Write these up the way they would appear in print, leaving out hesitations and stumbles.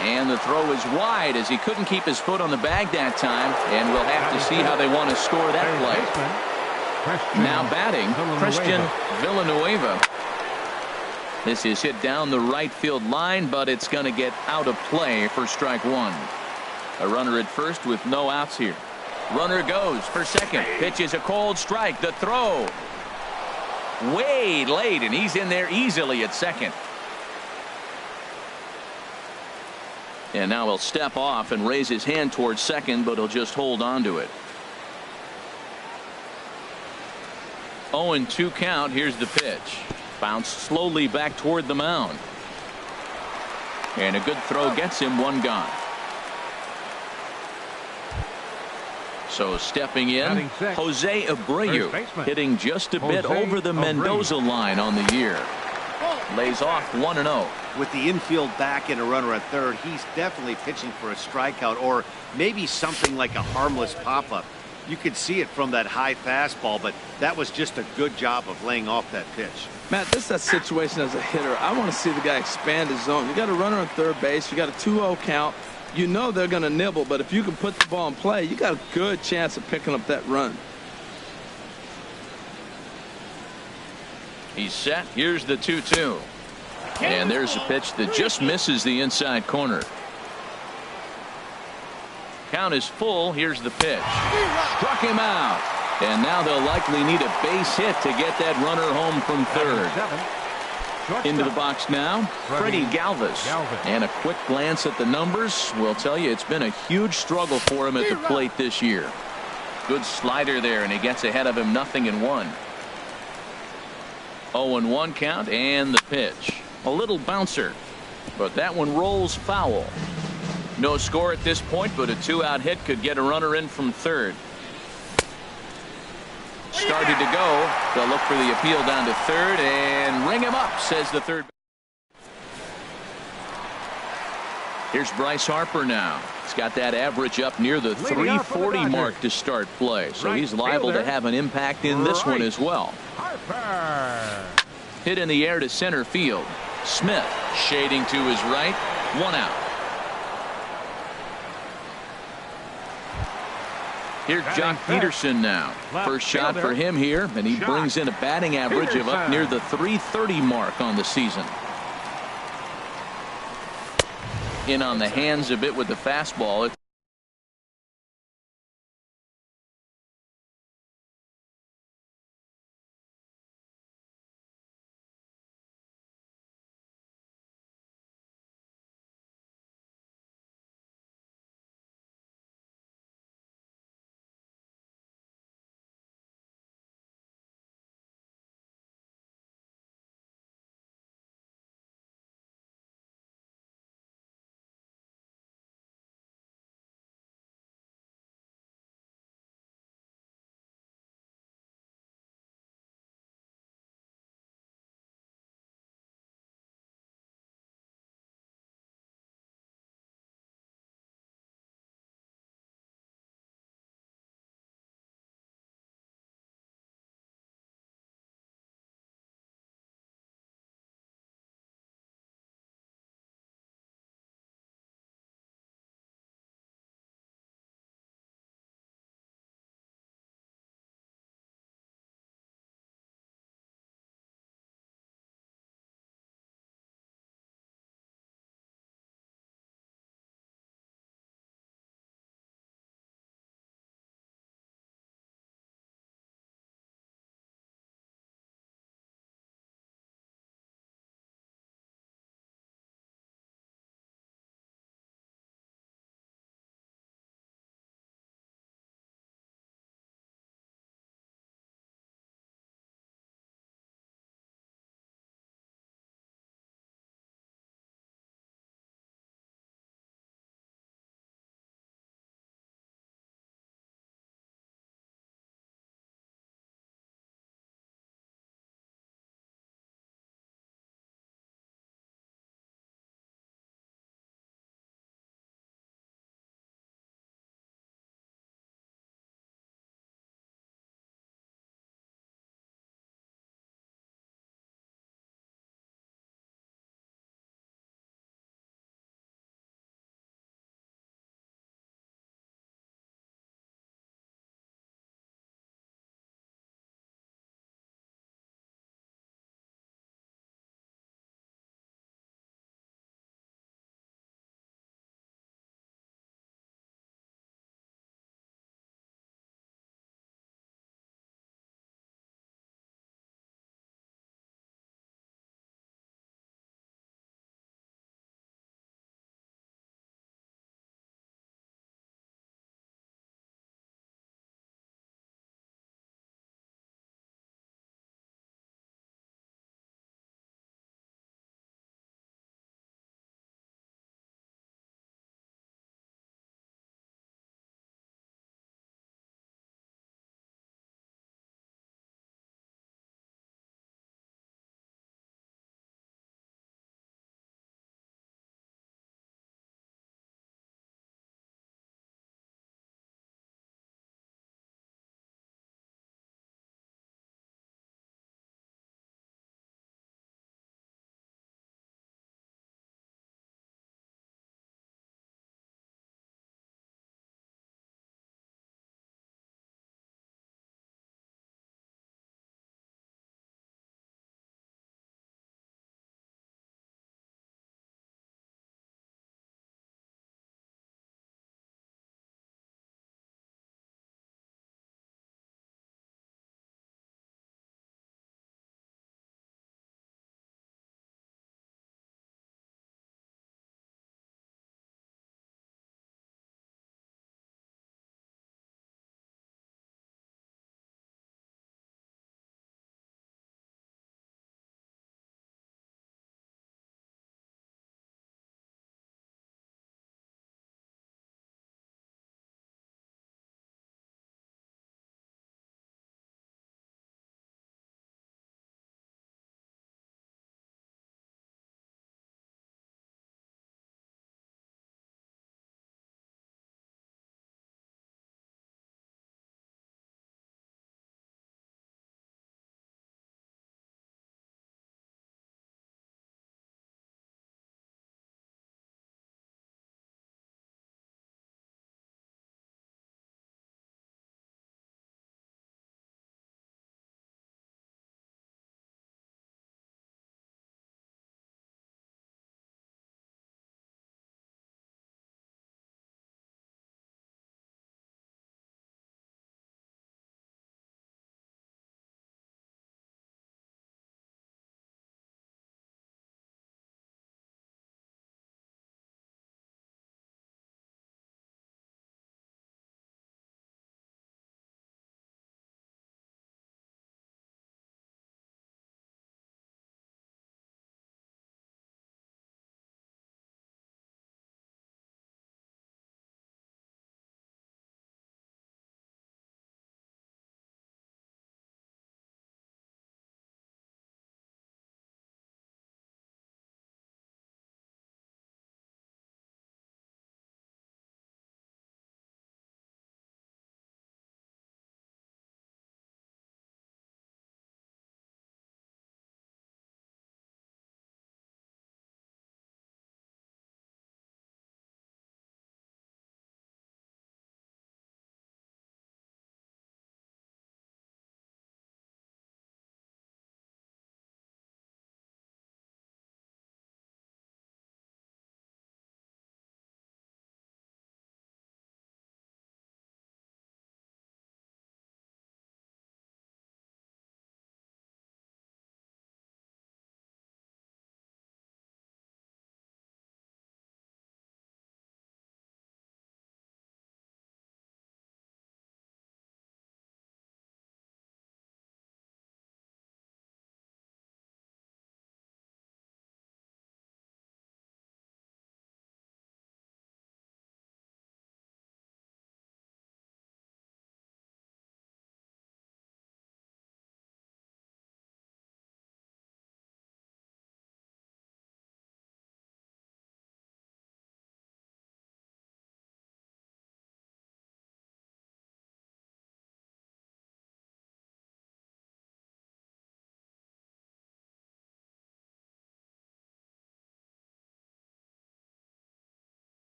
And the throw is wide as he couldn't keep his foot on the bag that time. And we'll have to see how they want to score that play. Now batting, Christian Villanueva. This is hit down the right field line, but it's going to get out of play for strike one. A runner at first with no outs here. Runner goes for second. Pitch is a cold strike. The throw way late, and he's in there easily at second. And now he'll step off and raise his hand towards second, but he'll just hold on to it. 0-2 count. Here's the pitch. Bounced slowly back toward the mound. And a good throw gets him one gone. So stepping in, Jose Abreu, hitting just a bit over the Mendoza line on the year. Lays off 1-0. With the infield back and a runner at third, he's definitely pitching for a strikeout or maybe something like a harmless pop-up. You could see it from that high fastball, but that was just a good job of laying off that pitch. Matt, this is that situation as a hitter. I want to see the guy expand his zone. You got a runner on third base. You got a 2-0 count. You know they're going to nibble, but if you can put the ball in play, you got a good chance of picking up that run. He's set. Here's the 2-2. And there's a pitch that just misses the inside corner. Count is full. Here's the pitch. Struck him out. And now they'll likely need a base hit to get that runner home from third. Into the box now, Freddie Galvis. And a quick glance at the numbers will tell you it's been a huge struggle for him at the plate this year. Good slider there, and he gets ahead of him 0-1. 0-1 count, and the pitch. A little bouncer, but that one rolls foul. No score at this point, but a two-out hit could get a runner in from third. Started to go. They'll look for the appeal down to third and ring him up, says the third. Here's Bryce Harper now. He's got that average up near the 340 mark to start play, so he's liable to have an impact in this one as well. Hit in the air to center field. Smith shading to his right. One out. Here's Jock Peterson now. First shot for him here, and he brings in a batting average of up near the 330 mark on the season. In on the hands a bit with the fastball.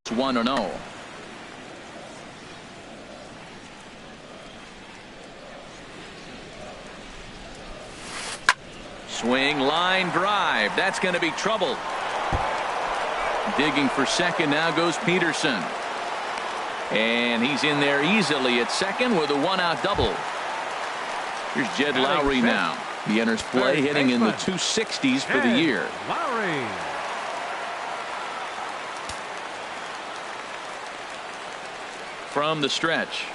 It's 1-0. Swing, line drive. That's going to be trouble. Digging for second now goes Peterson. And he's in there easily at second with a one-out double. Here's Jed Lowry now. He enters play hitting in the 260s for the year. Lowry. From the stretch.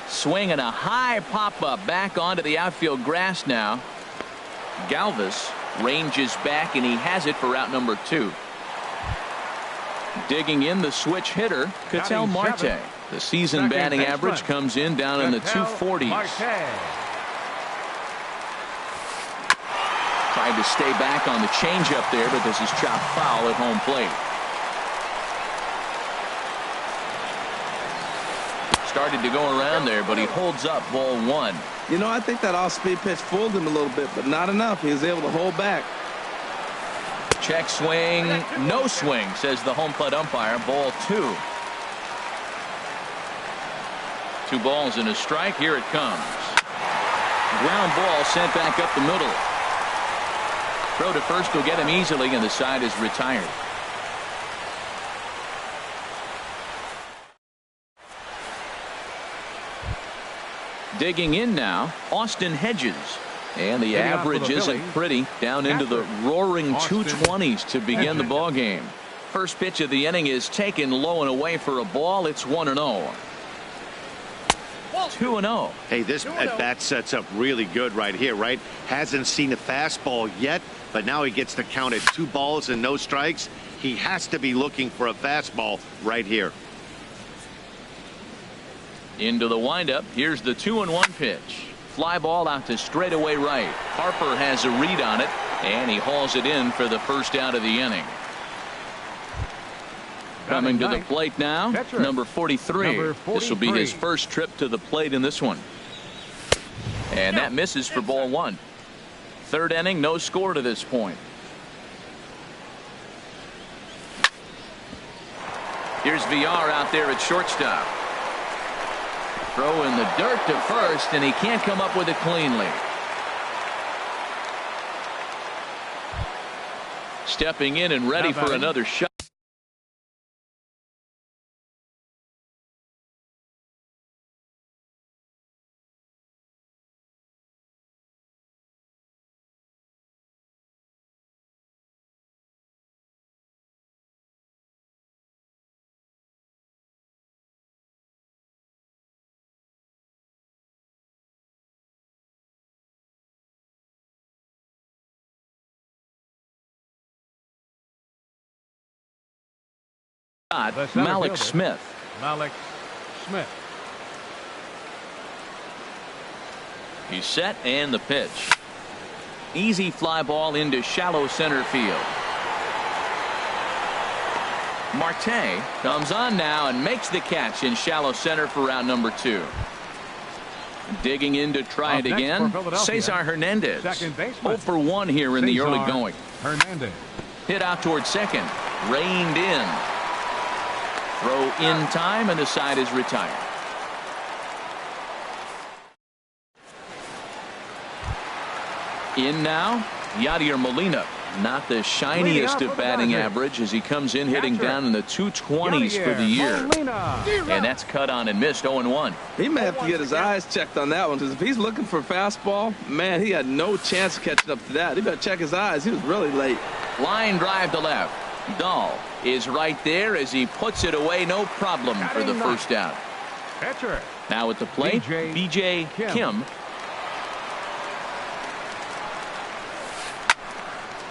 Swing and a high pop-up back onto the outfield grass now. Galvis ranges back and he has it for out number 2. Digging in the switch hitter, Ketel Marte. The season batting average comes in down in the 240s. Tried to stay back on the changeup there, but this is chopped foul at home plate. Started to go around there, but he holds up ball 1. You know, I think that off-speed pitch fooled him a little bit, but not enough. He was able to hold back. Check swing, no swing, says the home plate umpire. Ball 2. 2 balls and a strike. Here it comes. Ground ball sent back up the middle. Throw to first will get him easily, and the side is retired. Digging in now, Austin Hedges. And the average isn't pretty, down into the roaring 220s to begin the ball game. First pitch of the inning is taken low and away for a ball. It's 1-0. 2-0. Hey, this at bat sets up really good right here, right? Hasn't seen a fastball yet, but now he gets to count at 2 balls and no strikes. He has to be looking for a fastball right here. Into the windup. Here's the 2-1 pitch. Fly ball out to straightaway right. Harper has a read on it, and he hauls it in for the first out of the inning. Coming to the plate now, number 43. This will be his first trip to the plate in this one. And that misses for ball 1. Third inning, no score to this point. Here's VR out there at shortstop. Throw in the dirt to first, and he can't come up with it cleanly. Stepping in and ready for another shot. Malik Smith. Malik Smith. He's set, and the pitch. Easy fly ball into shallow center field. Marte comes on now and makes the catch in shallow center for out number 2. Digging in to try it again, Cesar Hernandez. 0 for 1 here in the early going. Hernandez. Hit out towards second. Reined in. Throw in time, and the side is retired. In now, Yadier Molina. Not the shiniest of batting average as he comes in hitting down in the 220s for the year. And that's cut on and missed. 0-1. He may have to get his eyes checked on that one, because if he's looking for a fastball, man, he had no chance of catching up to that. He better check his eyes. He was really late. Line drive to left. Dahl is right there as he puts it away. No problem for the first out. Now at the plate, BJ Kim.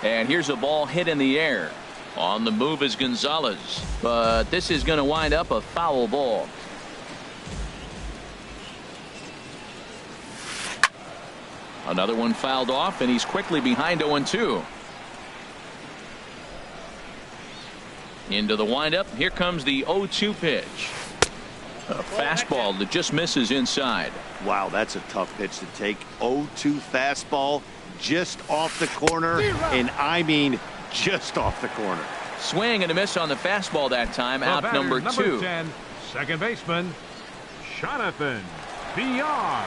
And here's a ball hit in the air. On the move is Gonzalez, but this is going to wind up a foul ball. Another one fouled off, and he's quickly behind 0-2. Into the windup. Here comes the 0-2 pitch. A fastball that just misses inside. Wow, that's a tough pitch to take. 0-2 fastball just off the corner, and I mean just off the corner. Swing and a miss on the fastball that time. Out number 2. 10, second baseman, Jonathan BR.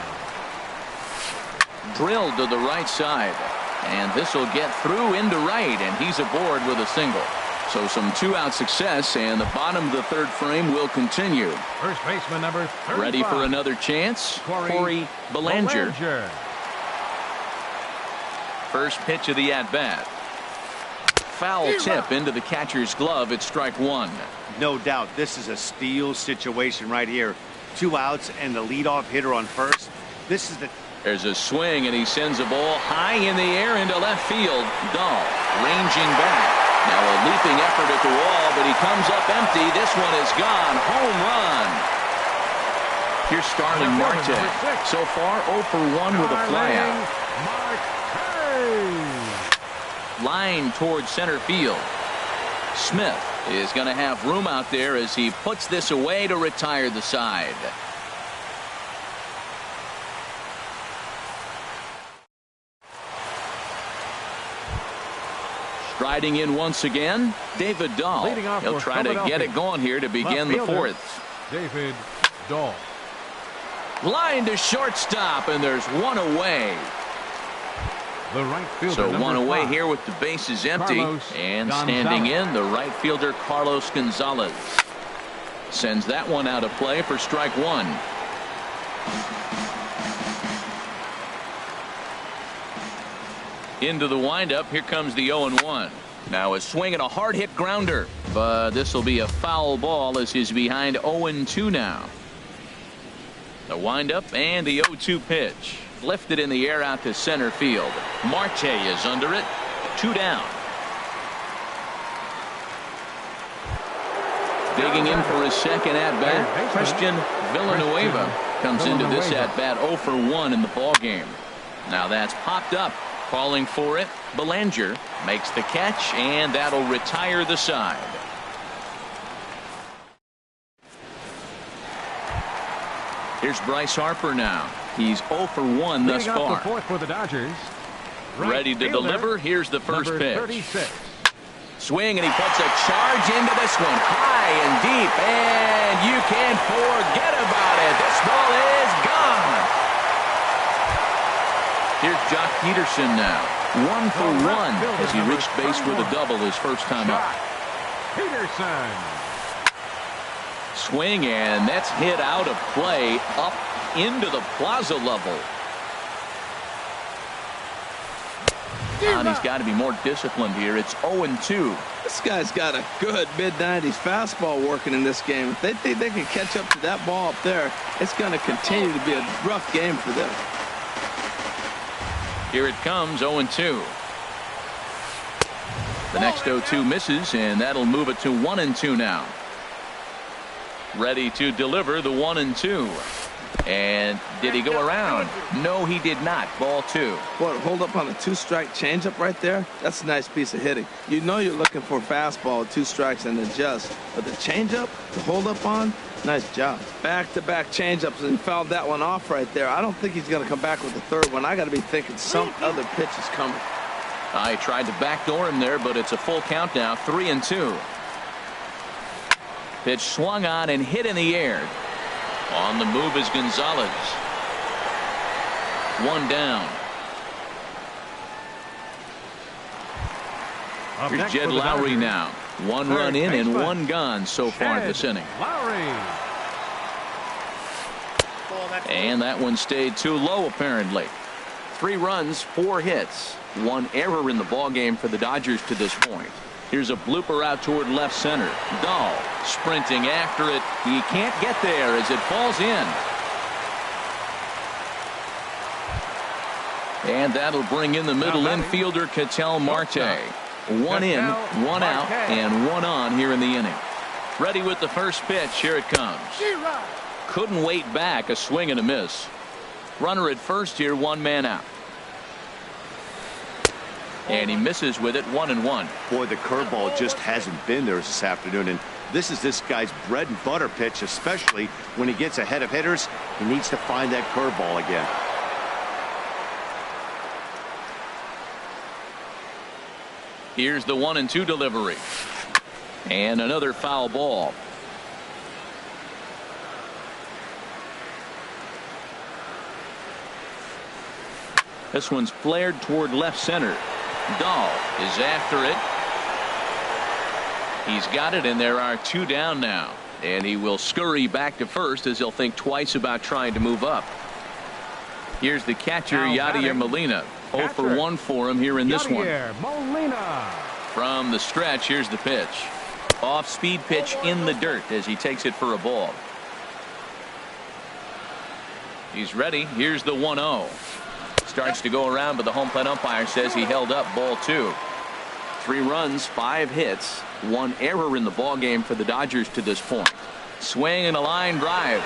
Drilled to the right side. And this will get through into right, and he's aboard with a single. So some 2-out success, and the bottom of the 3rd frame will continue. First baseman number 35. Ready for another chance? Corey Belanger. First pitch of the at-bat. Foul tip into the catcher's glove. It's strike 1. No doubt this is a steal situation right here. 2 outs and the leadoff hitter on first. This is the... There's a swing, and he sends a ball high in the air into left field. Dahl ranging back. Now a leaping effort at the wall, but he comes up empty. This one is gone. Home run. Here's Starling Marte. So far 0 for 1 with a flyout. Line towards center field. Smith is going to have room out there as he puts this away to retire the side. Striding in once again, David Dahl. He'll try to get it going here to begin the 4th. David Dahl. Line to shortstop, and there's one away. The right fielder, so one away 5. here with the bases empty. Carlos and Gonzalez. Standing in, the right fielder Carlos Gonzalez. Sends that one out of play for strike 1. Into the windup. Here comes the 0-1. Now a swing and a hard hit grounder, but this will be a foul ball as he's behind 0-2 now. The windup and the 0-2 pitch. Lifted in the air out to center field. Marte is under it. 2 down. Digging in for his second at-bat, Christian Villanueva comes into this at-bat 0 for 1 in the ballgame. Now that's popped up. Calling for it. Belanger makes the catch, and that'll retire the side. Here's Bryce Harper now. He's 0 for 1 thus far. The 4th for the Dodgers. Ready to deliver. Here's the first pitch. 36. Swing, and he puts a charge into this one. High and deep, and you can't forget about it. This ball is gone. Here's Jock Peterson now. 1 for 1 as he reached base with a double his first time up. Peterson. Swing, and that's hit out of play up into the plaza level. And he's got to be more disciplined here. It's 0-2. This guy's got a good mid-90s fastball working in this game. If they think they can catch up to that ball up there, it's going to continue to be a rough game for them. Here it comes, 0-2. The next 0-2 misses, and that'll move it to 1-2 now. Ready to deliver the 1-2. And did he go around? No, he did not. Ball 2. What, hold up on a 2-strike changeup right there? That's a nice piece of hitting. You know you're looking for a fastball, 2 strikes and adjust. But the changeup, to hold up on, nice job. Back-to-back changeups, and he fouled that one off right there. I don't think he's going to come back with the 3rd one. I got to be thinking some other pitch is coming. I tried to backdoor him there, but it's a full count now, 3-2. Pitch swung on and hit in the air. On the move is Gonzalez. 1 down. Here's Jed Lowry now. 1 run in and 1 gone so far this inning. And that one stayed too low apparently. 3 runs, 4 hits, 1 error in the ballgame for the Dodgers to this point. Here's a blooper out toward left center. Dahl sprinting after it. He can't get there as it falls in. And that'll bring in the middle infielder Ketel Marte. 1 in, 1 out, and 1 on here in the inning. Ready with the first pitch. Here it comes. Couldn't wait back. A swing and a miss. Runner at first here, 1 man out. And he misses with it, 1-1. Boy, the curveball just hasn't been there this afternoon, and this is this guy's bread and butter pitch, especially when he gets ahead of hitters. He needs to find that curveball again. Here's the 1-2 delivery. And another foul ball. This one's flared toward left center. Dahl is after it. He's got it, and there are 2 down now. And he will scurry back to first as he'll think twice about trying to move up. Here's the catcher, Yadier Molina. 0 for 1 for him here in this one. Molina. From the stretch, here's the pitch. Off-speed pitch in the dirt as he takes it for a ball. He's ready. Here's the 1-0. Starts to go around, but the home plate umpire says he held up ball 2. 3 runs, 5 hits, 1 error in the ball game for the Dodgers to this point. Swing and a line drive.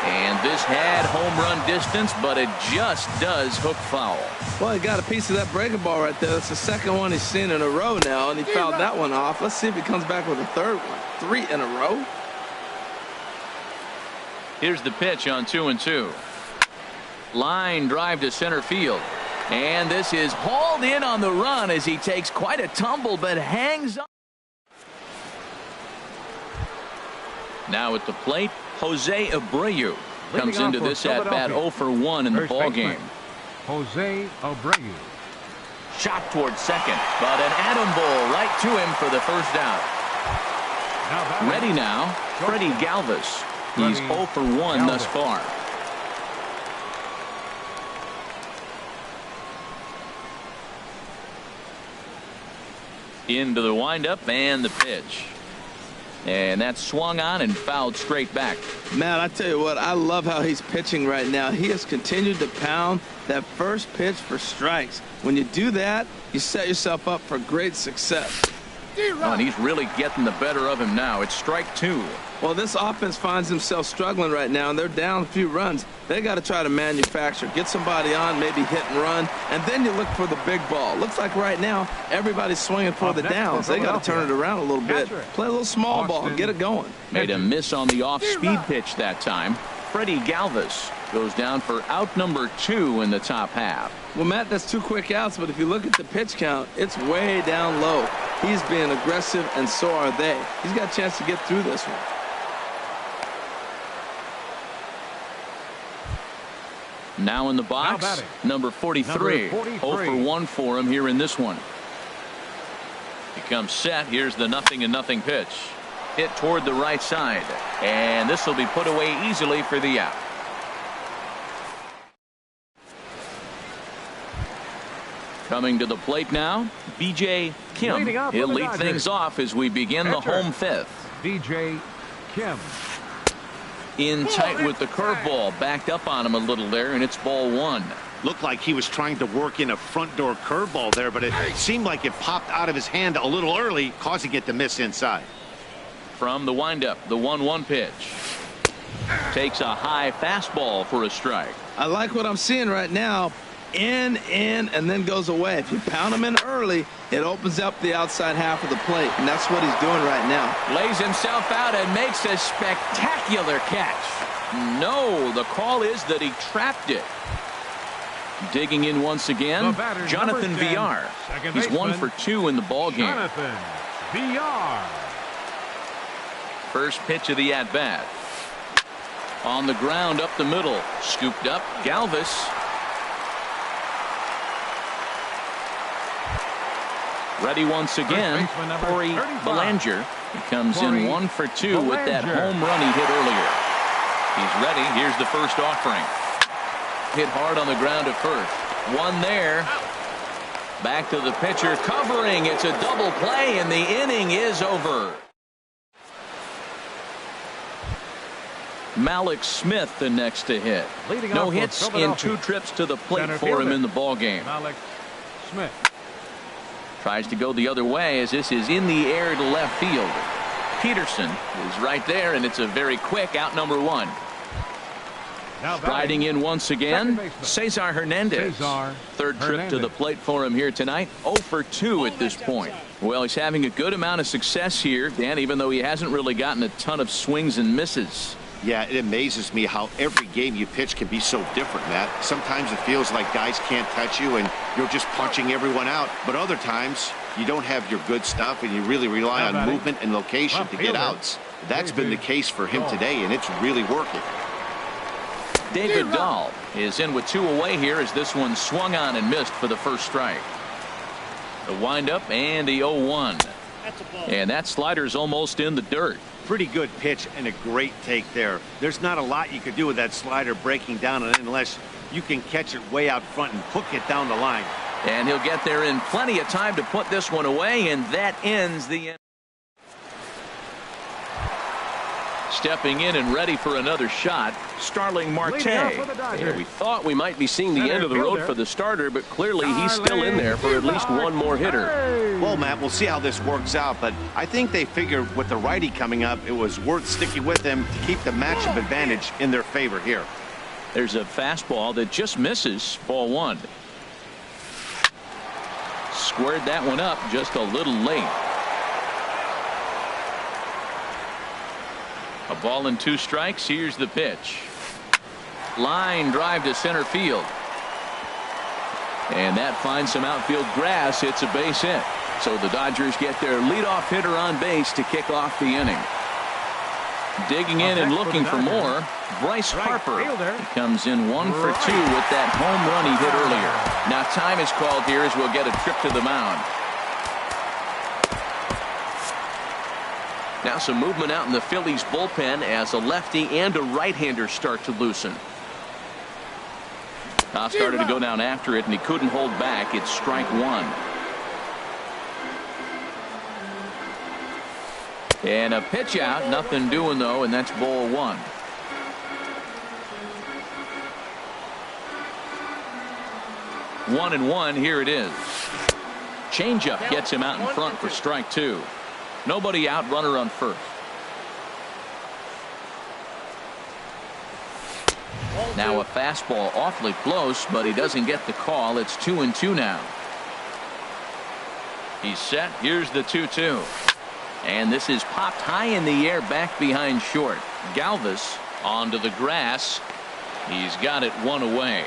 And this had home run distance, but it just does hook foul. Well, he got a piece of that breaking ball right there. That's the second one he's seen in a row now, and he fouled that one off. Let's see if he comes back with a third one. 3 in a row. Here's the pitch on 2-2. Line drive to center field. And this is hauled in on the run as he takes quite a tumble but hangs on. Now at the plate, Jose Abreu comes into this at bat 0 for 1 in the ball game. Jose Abreu. Shot towards second, but an atom ball right to him for the first out. Ready now, Freddie Galvis. He's 0 for 1 thus far. Into the windup and the pitch. And that's swung on and fouled straight back. Man, I tell you what, I love how he's pitching right now. He has continued to pound that first pitch for strikes. When you do that, you set yourself up for great success. Oh, and he's really getting the better of him now. It's strike 2. Well, this offense finds themselves struggling right now, and they're down a few runs. They got to try to manufacture, get somebody on, maybe hit and run, and then you look for the big ball. Looks like right now everybody's swinging for the downs. They got to turn it around a little bit, play a little small ball, get it going. Made a miss on the off-speed pitch that time. Freddie Galvis goes down for out number 2 in the top half. Well, Matt, that's 2 quick outs, but if you look at the pitch count, it's way down low. He's being aggressive, and so are they. He's got a chance to get through this one. Now in the box, number 43. 0 for 1 for him here in this one. He comes set. Here's the 0-0 pitch. Hit toward the right side. And this will be put away easily for the out. Coming to the plate now, B.J. Kim. He'll lead things off as we begin the home 5th. B.J. Kim. In tight with the curveball, backed up on him a little there, and it's ball 1. Looked like he was trying to work in a front door curveball there, but it seemed like it popped out of his hand a little early, causing it to miss inside. From the windup, the 1-1 pitch. Takes a high fastball for a strike. I like what I'm seeing right now. In, and then goes away. If you pound him in early, it opens up the outside half of the plate, and that's what he's doing right now. Lays himself out and makes a spectacular catch. No, the call is that he trapped it. Digging in once again, Jonathan Villar. He's 1 for 2 in the ball game. Jonathan Villar. First pitch of the at-bat. On the ground up the middle. Scooped up, Galvis. Ready once again, Corey Belanger. He comes in 1 for 2 with that home run he hit earlier. He's ready. Here's the first offering. Hit hard on the ground at first. 1 there. Back to the pitcher, covering. It's a double play, and the inning is over. Malik Smith the next to hit. No hits in 2 trips to the plate for him in the ball game. Malik Smith. Tries to go the other way as this is in the air to left field. Peterson is right there, and it's a very quick out number 1. Striding in once again, Cesar Hernandez. Third trip to the plate for him here tonight. 0 for 2 at this point. Well, he's having a good amount of success here, Dan, even though he hasn't really gotten a ton of swings and misses. Yeah, it amazes me how every game you pitch can be so different, Matt. Sometimes it feels like guys can't touch you and you're just punching everyone out. But other times, you don't have your good stuff and you really rely on movement and location to get outs. That's been the case for him today, and it's really working. David Dahl is in with 2 away here as this one swung on and missed for the first strike. The windup and the 0-1. And that slider's almost in the dirt. Pretty good pitch and a great take there. There's not a lot you could do with that slider breaking down unless you can catch it way out front and hook it down the line. And he'll get there in plenty of time to put this one away, and that ends the inning. Stepping in and ready for another shot, Starling Marte. Yeah, we thought we might be seeing the end of the road for the starter, but clearly he's still in there for at least one more hitter. Well, Matt, we'll see how this works out, but I think they figured with the righty coming up, it was worth sticking with them to keep the matchup advantage in their favor here. There's a fastball that just misses, ball 1. Squared that one up just a little late. A ball and 2 strikes. Here's the pitch. Line drive to center field. And that finds some outfield grass. It's a base hit. So the Dodgers get their leadoff hitter on base to kick off the inning. Digging in and looking for more, Bryce Harper. He comes in 1 for 2 with that home run he hit earlier. Now time is called here as we'll get a trip to the mound. Now some movement out in the Phillies bullpen as a lefty and a right-hander start to loosen. Tough started to go down after it, and he couldn't hold back. It's strike 1. And a pitch out, nothing doing though, and that's ball 1. One and 1, here it is. Changeup gets him out in front for strike 2. Nobody out, runner on first. Now a fastball awfully close, but he doesn't get the call. It's 2-2 now. He's set. Here's the 2-2. And this is popped high in the air back behind short. Galvis onto the grass. He's got it 1 away.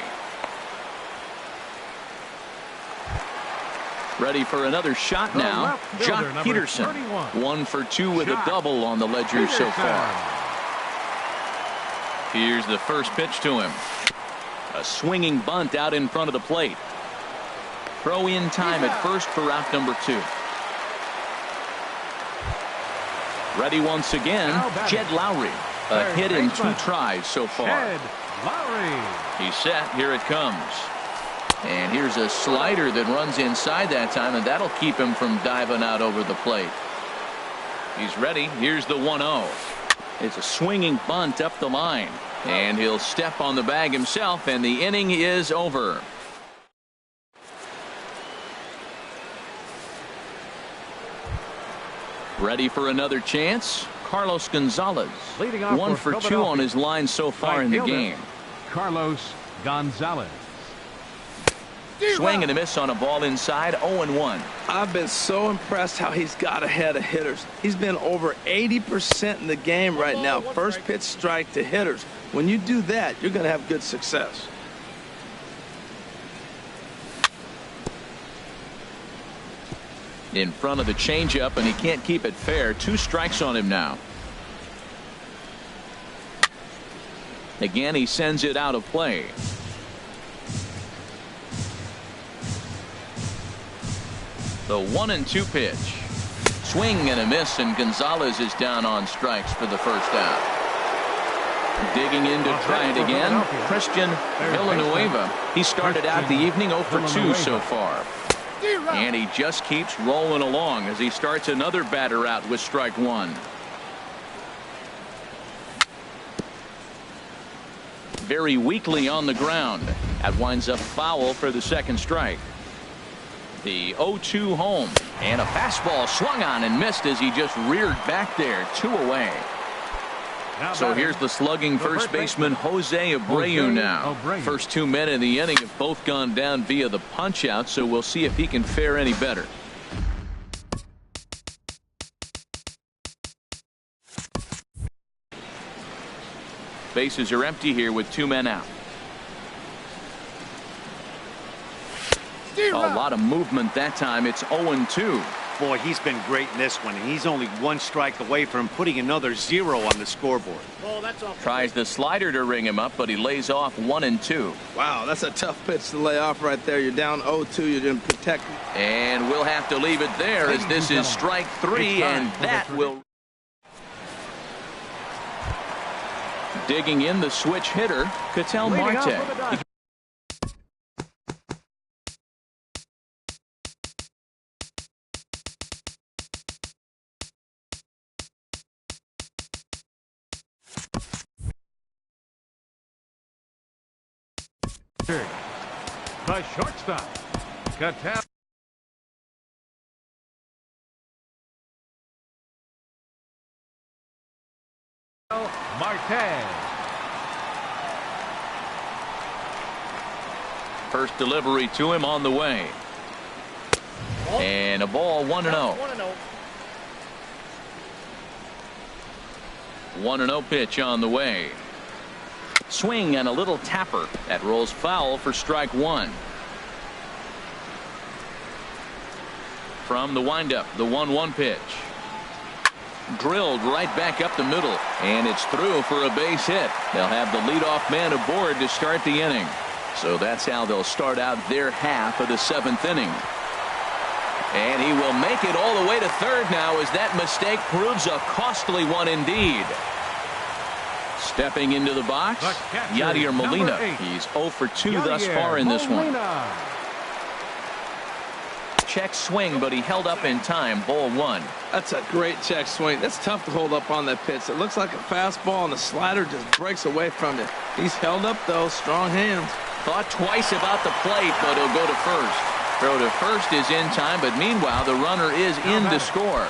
Ready for another shot now. Jock Peterson. 1 for 2 with a double on the ledger so far. Here's the first pitch to him. A swinging bunt out in front of the plate. Throw in time at first for out number 2. Ready once again, Jed Lowry. A hit in 2 tries so far. He's set. Here it comes. And here's a slider that runs inside that time, and that'll keep him from diving out over the plate. He's ready. Here's the 1-0. It's a swinging bunt up the line, and he'll step on the bag himself, and the inning is over. Ready for another chance? Carlos Gonzalez. 1 for 2 on his line so far in the game. Carlos Gonzalez. Swing and a miss on a ball inside. 0-1. I've been so impressed how he's got ahead of hitters. He's been over 80% in the game right now. First pitch strike to hitters. When you do that, you're going to have good success. In front of the changeup, and he can't keep it fair. 2 strikes on him now. Again, he sends it out of play. The 1-2 pitch. Swing and a miss, and Gonzalez is down on strikes for the first out. Digging in to try it again, Christian Villanueva. He started out the evening 0 for 2 so far. And he just keeps rolling along as he starts another batter out with strike 1. Very weakly on the ground. That winds up foul for the second strike. The 0-2 home, and a fastball swung on and missed as he just reared back there. 2 away. So here's the slugging first baseman Jose Abreu now. First 2 men in the inning have both gone down via the punch out, so we'll see if he can fare any better. Bases are empty here with 2 men out. A lot of movement that time. It's 0-2. Boy, he's been great in this one. He's only one strike away from putting another 0 on the scoreboard. Tries the slider to ring him up, but he lays off 1-2. Wow, that's a tough pitch to lay off right there. You're down 0-2. You're going to protect. And we'll have to leave it there as this is strike 3, and that will. Digging in the switch hitter, Ketel Marte. The shortstop, Ketel Marte. First delivery to him on the way. And a ball 1-0. 1-0 pitch on the way. Swing and a little tapper. That rolls foul for strike 1. From the windup, the 1-1 pitch. Drilled right back up the middle, and it's through for a base hit. They'll have the leadoff man aboard to start the inning. So that's how they'll start out their half of the 7th inning. And he will make it all the way to third now as that mistake proves a costly one indeed. Stepping into the box, Yadier Molina. He's 0 for 2 thus far in this one. Check swing, but he held up in time. Ball 1. That's a great check swing. That's tough to hold up on that pitch. It looks like a fastball, and the slider just breaks away from it. He's held up, though. Strong hands. Thought twice about the plate, but he'll go to first. Throw to first is in time, but meanwhile, the runner is in to score.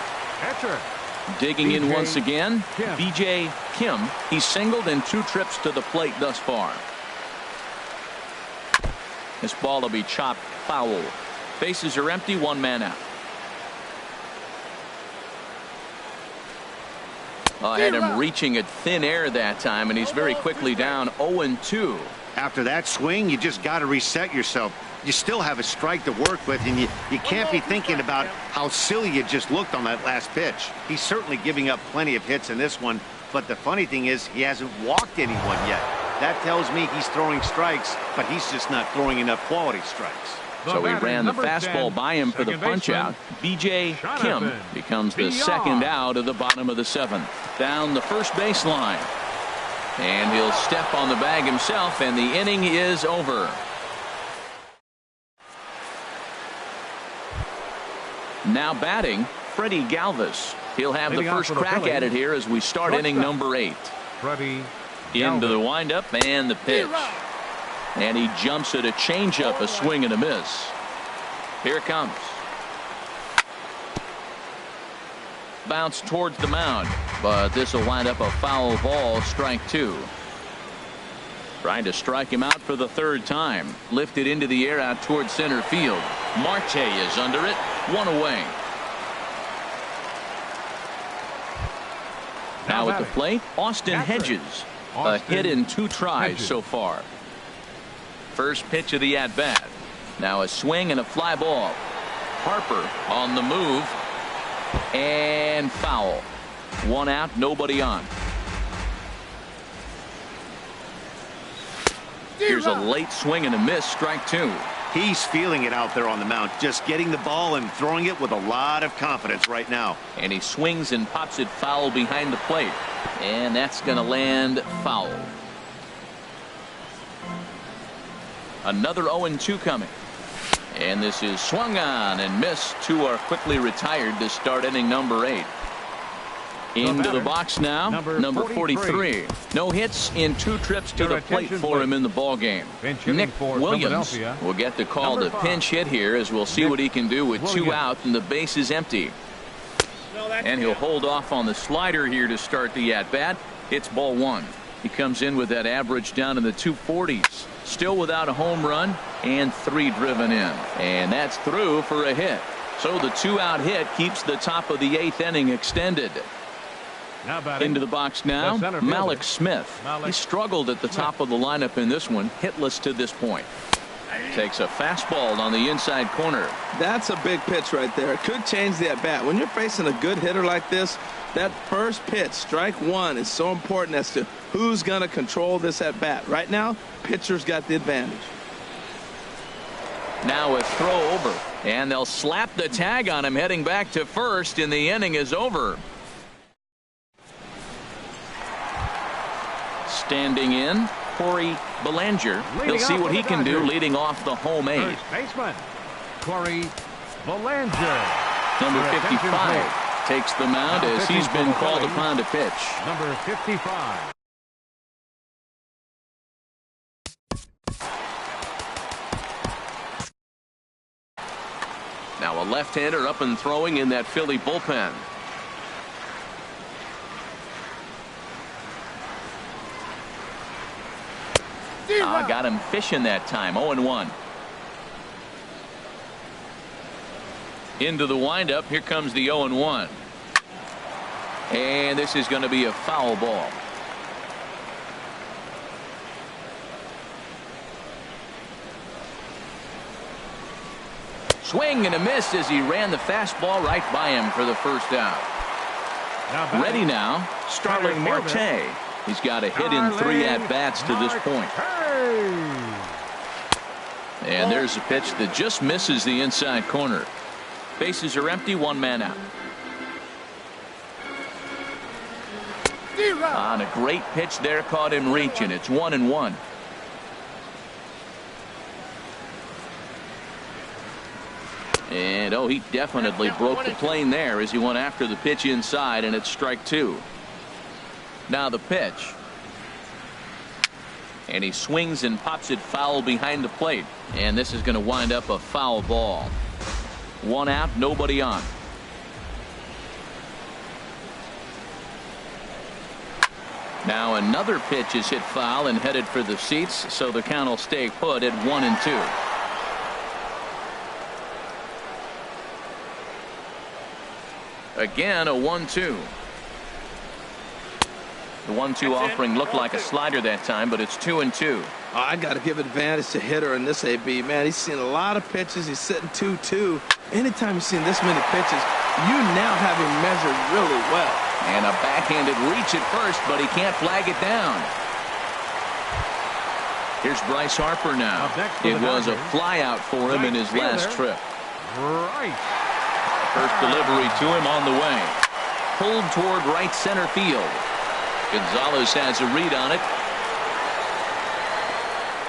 Digging in once again, B.J. Kim. He's singled in 2 trips to the plate thus far. This ball will be chopped foul. Bases are empty, 1 man out. I had him reaching at thin air that time, and he's very quickly down 0-2. After that swing, you just got to reset yourself. You still have a strike to work with, and you can't be thinking about how silly you just looked on that last pitch. He's certainly giving up plenty of hits in this one, but the funny thing is he hasn't walked anyone yet. That tells me he's throwing strikes, but he's just not throwing enough quality strikes. So he ran the fastball by him for the punch out. B.J. Kim becomes the second out of the bottom of the 7th. Down the first baseline. And he'll step on the bag himself, and the inning is over. Now batting, Freddie Galvis. He'll have the first crack at it here as we start inning number 8. Into the windup and the pitch. And he jumps at a changeup, a swing and a miss. Here it comes. Bounce towards the mound, but this will wind up a foul ball, strike 2. Trying to strike him out for the 3rd time. Lifted into the air out towards center field. Marte is under it. 1 away. Now at the plate, Austin Hedges. A hit in 2 tries so far. First pitch of the at-bat. Now a swing and a fly ball. Harper on the move. And foul. 1 out, nobody on. Here's a late swing and a miss, strike 2. He's feeling it out there on the mound, just getting the ball and throwing it with a lot of confidence right now. And he swings and pops it foul behind the plate. And that's going to land foul. Another 0-2 coming. And this is swung on and missed. 2 are quickly retired to start inning number 8. Into the box now, number 43. No hits in 2 trips to the plate for him in the ball game. Nick Williams will get the call to pinch hit here, as we'll see what he can do with 2 out and the base is empty. And he'll hold off on the slider here to start the at-bat. It's ball 1. He comes in with that average down in the 240s. Still without a home run and 3 driven in. And that's through for a hit. So the 2-out hit keeps the top of the 8th inning extended. Into the box now, Malik Smith. He struggled at the top of the lineup in this one, hitless to this point. Takes a fastball on the inside corner. That's a big pitch right there. It could change the at-bat. When you're facing a good hitter like this, that first pitch, strike one, is so important as to who's going to control this at-bat. Right now, pitcher's got the advantage. Now a throw over, and they'll slap the tag on him heading back to first, and the inning is over. Standing in, Corey Belanger. He'll see what he can do leading off the home eight. First baseman, Corey Belanger. Number 55 takes the mound as he's been called upon to pitch. Number 55. Now a left-hander up and throwing in that Philly bullpen. Got him fishing that time. 0-1. Into the windup. Here comes the 0-1. And this is going to be a foul ball. Swing and a miss as he ran the fastball right by him for the first out. Ready now, Starling Marte. He's got a hit in 3 at-bats to this point. And there's a pitch that just misses the inside corner. Bases are empty, 1 man out. On a great pitch there, caught him reaching. It's 1-1. And he definitely broke the plane there as he went after the pitch inside, and it's strike 2. Now the pitch. And he swings and pops it foul behind the plate. And this is going to wind up a foul ball. 1 out, nobody on. Now another pitch is hit foul and headed for the seats, so the count will stay put at 1-2. Again, a 1-2. The 1-2 offering looked like a slider that time, but it's 2-2. I got to give advantage to hitter in this AB, man. He's seen a lot of pitches. He's sitting 2-2. Anytime you've seen this many pitches, you now have him measured really well. And a backhanded reach at first, but he can't flag it down. Here's Bryce Harper now. It was a flyout for him in his last trip. First delivery to him on the way. Pulled toward right center field. Gonzalez has a read on it.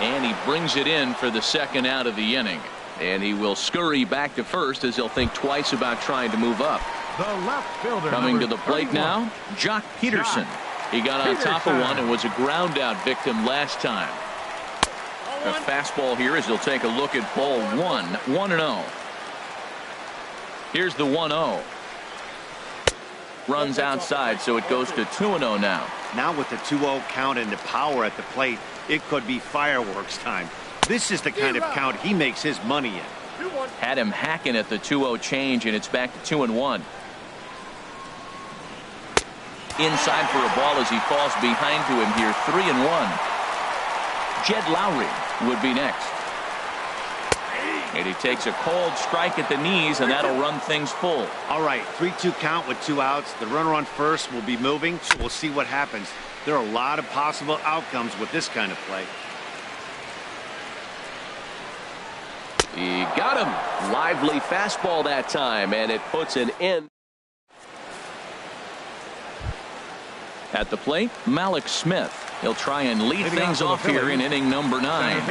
And he brings it in for the second out of the inning. And he will scurry back to first as he'll think twice about trying to move up. The left fielder, coming to the plate now, Jock Peterson. He got on top of one and was a ground out victim last time. A fastball here as he'll take a look at ball 1. 1-0. Here's the 1-0. Runs outside, so it goes to 2-0 now. Now with the 2-0 count and the power at the plate, it could be fireworks time. This is the kind of count he makes his money in. Had him hacking at the 2-0 change, and it's back to 2-1. Inside for a ball as he falls behind to him here. 3-1. Jed Lowry would be next. And he takes a cold strike at the knees, and that'll run things full. All right, 3-2 count with 2 outs. The runner on first will be moving, so we'll see what happens. There are a lot of possible outcomes with this kind of play. He got him. Lively fastball that time, and it puts an end. At the plate, Malik Smith. He'll try and lead things off here in inning number 9.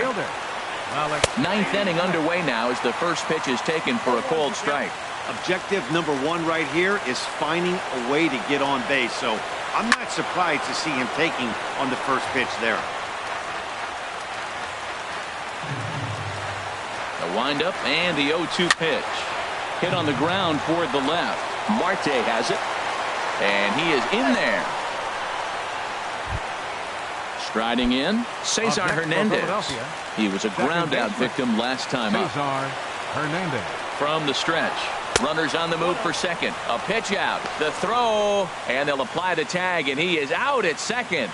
9th inning underway now as the first pitch is taken for a cold strike. Objective number 1 right here is finding a way to get on base, so I'm not surprised to see him taking on the first pitch there. The windup and the 0-2 pitch. Hit on the ground toward the left. Marte has it. And he is in there. Striding in, Cesar Hernandez. He was a ground out victim last time up. Cesar Hernandez. From the stretch. Runners on the move for second. A pitch out. The throw. And they'll apply the tag, and he is out at second.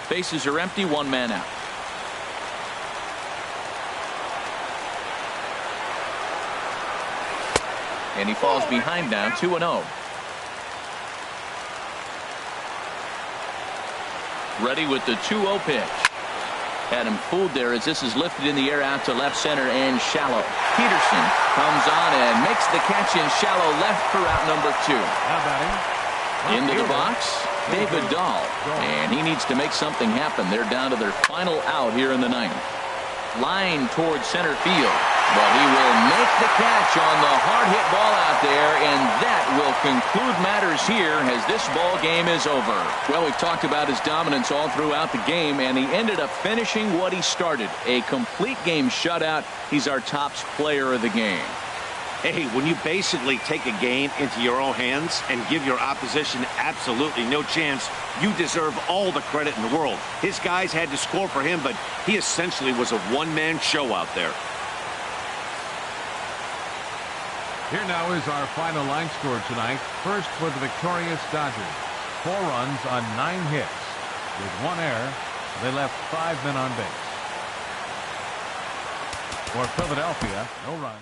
Bases are empty. 1 man out. And he falls behind now, 2-0. Ready with the 2-0 pitch. Had him fooled there as this is lifted in the air out to left center and shallow. Peterson comes on and makes the catch in shallow left for out number 2. Now batting. Into the box, BWlove. And he needs to make something happen. They're down to their final out here in the ninth. Line towards center field. But he will make the catch on the hard hit ball out there, and that will conclude matters here as this ball game is over. Well, we've talked about his dominance all throughout the game, and he ended up finishing what he started. A complete game shutout. He's our top player of the game. Hey, when you basically take a game into your own hands and give your opposition absolutely no chance, you deserve all the credit in the world. His guys had to score for him, but he essentially was a one-man show out there. Here now is our final line score tonight. First for the victorious Dodgers. 4 runs on 9 hits. With 1 error, they left 5 men on base. For Philadelphia, no runs.